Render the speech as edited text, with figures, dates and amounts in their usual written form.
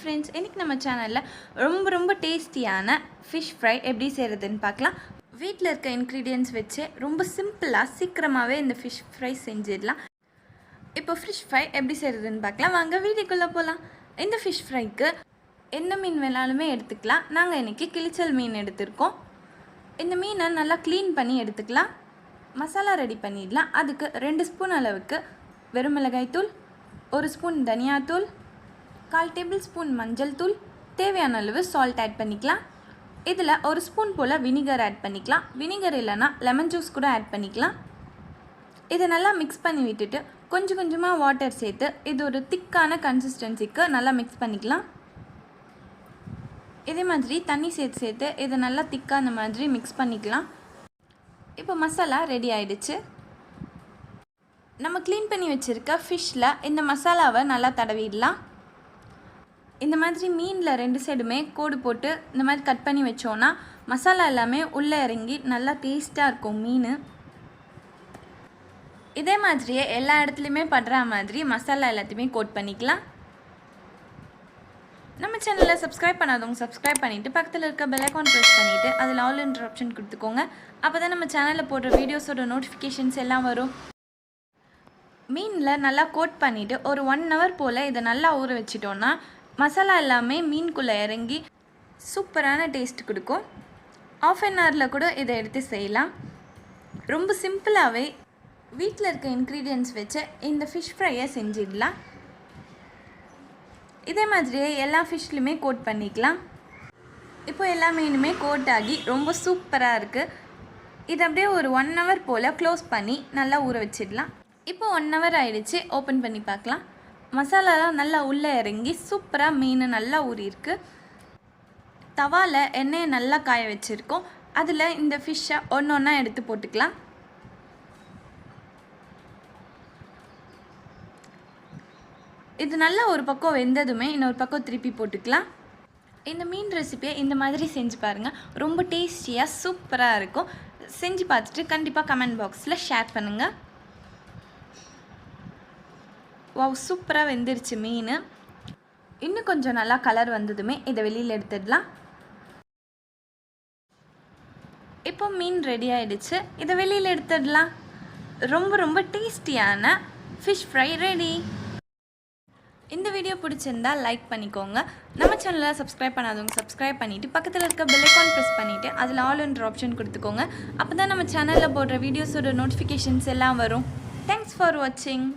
Friends, இன்றைக்கி நம்ம சேனலில் ரொம்ப டேஸ்டியான ஃபிஷ் ஃப்ரை எப்படி செய்கிறதுன்னு பார்க்கலாம். வீட்டில் இருக்க இன்க்ரீடியன்ட்ஸ் வச்சு ரொம்ப சிம்பிளாக சீக்கிரமாகவே இந்த ஃபிஷ் ஃப்ரை செஞ்சிடலாம். இப்போ ஃபிஷ் ஃப்ரை எப்படி செய்கிறதுன்னு பார்க்கலாம். வாங்க வீடியோக்குள்ளே போகலாம். இந்த ஃபிஷ் ஃப்ரைக்கு எந்த மீன் வேணாலுமே எடுத்துக்கலாம். நாங்கள் இன்றைக்கி கிளிச்சல் மீன் எடுத்திருக்கோம். இந்த மீனை நல்லா க்ளீன் பண்ணி எடுத்துக்கலாம். மசாலா ரெடி பண்ணிடலாம். அதுக்கு 2 ஸ்பூன் அளவுக்கு வெறும் மிளகாய் தூள், 1 ஸ்பூன் தனியாத்தூள், 1/4 டேபிள் ஸ்பூன் மஞ்சள் தூள், தேவையான அளவு சால்ட் ஆட் பண்ணிக்கலாம். இதில் 1 ஸ்பூன் போல் வினிகர் ஆட் பண்ணிக்கலாம். வினிகர் இல்லைனா லெமன் ஜூஸ் கூட ஆட் பண்ணிக்கலாம். இதை நல்லா மிக்ஸ் பண்ணி விட்டுட்டு கொஞ்சம் கொஞ்சமாக வாட்டர் சேர்த்து இது ஒரு திக்கான கன்சிஸ்டன்சிக்கு நல்லா மிக்ஸ் பண்ணிக்கலாம். இதே மாதிரி தண்ணி சேர்த்து இதை நல்லா திக்காக அந்த மாதிரி மிக்ஸ் பண்ணிக்கலாம். இப்போ மசாலா ரெடி ஆகிடுச்சு. நம்ம க்ளீன் பண்ணி வச்சுருக்க ஃபிஷ்ஷில் இந்த மசாலாவை நல்லா தடவிடலாம். இந்த மாதிரி மீனில் 2 சைடுமே கோடு போட்டு இந்த மாதிரி கட் பண்ணி வச்சோன்னா மசாலா எல்லாமே உள்ளே இறங்கி நல்லா டேஸ்ட்டாக இருக்கும் மீன். இதே மாதிரியே எல்லா இடத்துலையுமே படுற மாதிரி மசாலா எல்லாத்தையுமே கோட் பண்ணிக்கலாம். நம்ம சேனலில் சப்ஸ்கிரைப் பண்ணாதவங்க சப்ஸ்கிரைப் பண்ணிவிட்டு பக்கத்தில் இருக்க பெல் ஐகான் ப்ரெஸ் பண்ணிவிட்டு அதில் ஆல் என்ற ஆப்ஷன் கொடுத்துக்கோங்க. அப்போ தான் நம்ம சேனலில் போடுற வீடியோஸோட நோட்டிஃபிகேஷன்ஸ் எல்லாம் வரும். மீனில் நல்லா கோட் பண்ணிவிட்டு ஒரு 1 hour போல் இதை நல்லா ஊற வச்சிட்டோன்னா மசாலா எல்லாமே மீனுக்குள்ளே இறங்கி சூப்பரான டேஸ்ட் கொடுக்கும். 1/2 hourல கூட இதை எடுத்து செய்யலாம். ரொம்ப சிம்பிளாகவே வீட்டில் இருக்க இன்க்ரீடியன்ட்ஸ் வச்சு இந்த ஃபிஷ் ஃப்ரையை செஞ்சிடலாம். இதே மாதிரியே எல்லா ஃபிஷ்லையுமே கோட் பண்ணிக்கலாம். இப்போ எல்லா மீனுமே கோட் ஆகி ரொம்ப சூப்பராக இருக்குது. இது அப்படியே ஒரு 1 hour போல் க்ளோஸ் பண்ணி நல்லா ஊற வச்சிடலாம். இப்போ 1 hour ஆகிடுச்சு. ஓப்பன் பண்ணி பார்க்கலாம். மசாலாலாம் நல்லா உள்ளே இறங்கி சூப்பராக மீன் நல்லா ஊறியிருக்கு. தவாவில் எண்ணெயை நல்லா காய வச்சுருக்கோம். அதில் இந்த ஃபிஷ்ஷை ஒன்று ஒன்றா எடுத்து போட்டுக்கலாம். இது நல்லா ஒரு பக்கம் வெந்ததுமே இன்னொரு பக்கம் திருப்பி போட்டுக்கலாம். இந்த மீன் ரெசிபியை இந்த மாதிரி செஞ்சு பாருங்கள். ரொம்ப டேஸ்டியாக சூப்பராக இருக்கும். செஞ்சு பார்த்துட்டு கண்டிப்பாக கமெண்ட் பாக்ஸில் ஷேர் பண்ணுங்கள். வாவ், சூப்பராக வெந்துருச்சு மீன். இன்னும் கொஞ்சம் நல்லா கலர் வந்ததுமே இதை வெளியில் எடுத்துடலாம். இப்போ மீன் ரெடி ஆகிடுச்சு. இதை வெளியில் எடுத்துடலாம். ரொம்ப டேஸ்டியான ஃபிஷ் ஃப்ரை ரெடி. இந்த வீடியோ பிடிச்சிருந்தா லைக் பண்ணிக்கோங்க. நம்ம சேனலை சப்ஸ்கிரைப் பண்ணாதவங்க சப்ஸ்கிரைப் பண்ணிவிட்டு பக்கத்தில் இருக்க பெல் ஐகான் ப்ரெஸ் பண்ணிவிட்டு அதில் ஆல் என்ற ஆப்ஷன் கொடுத்துக்கோங்க. அப்போ தான் நம்ம சேனலில் போடுற வீடியோஸோட நோட்டிஃபிகேஷன்ஸ் எல்லாம் வரும். தேங்க்ஸ் ஃபார் வாட்சிங்.